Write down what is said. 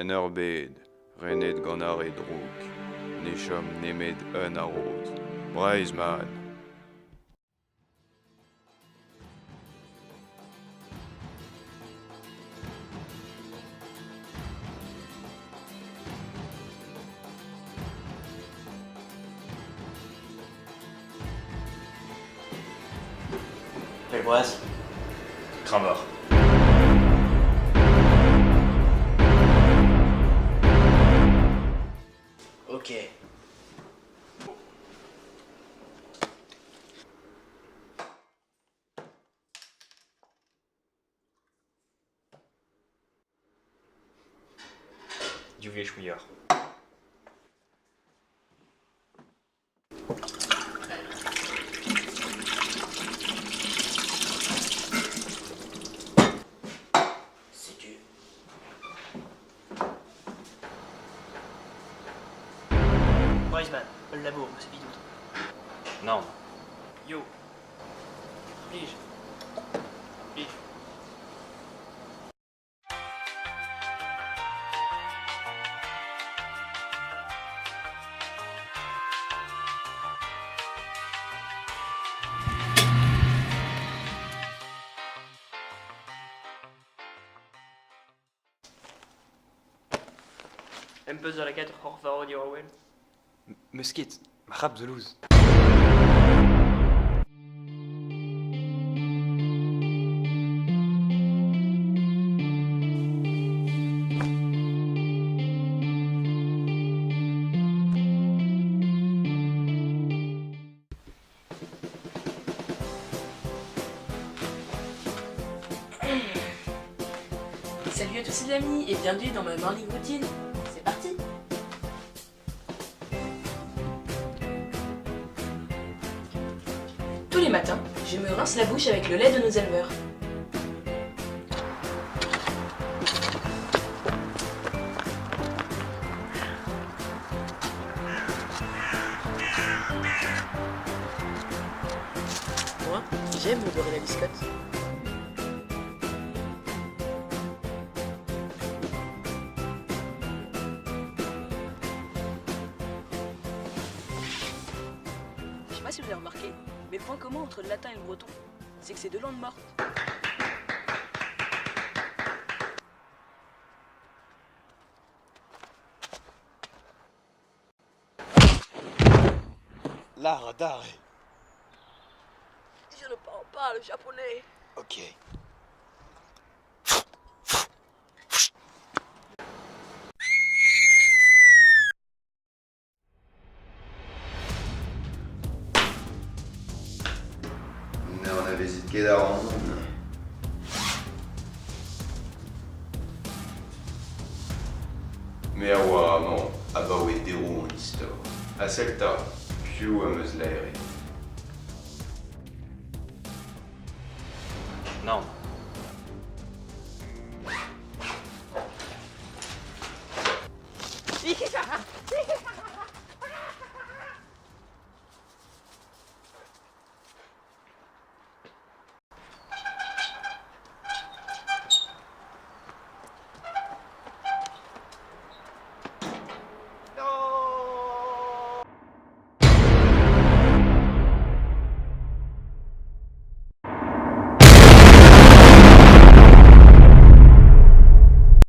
en ur bed, renet gant ar e drouk, ne chom nemet un a roz. Breiz man. Pelvoise. Cramor. Ok. Du vieux chouillard. C'est du... Brisman, le labour, c'est bidou. Non. Yo. Lige. Lige. Un peu de la 4 hors faro di Orwell. Mesquite, rap de loose. Salut à tous les amis et bienvenue dans ma morning routine. C'est parti. Tous les matins, je me rince la bouche avec le lait de nos éleveurs. Moi, j'aime odorer la biscotte. Je sais pas si vous avez remarqué, mais le point commun entre le latin et le breton, c'est que c'est deux langues mortes. L'art d'art. Je ne parle pas le japonais. Ok. On a vezit ket ar an. Me a oa amañ abaoe derou an istor. A selta, piv am eus laere. Non.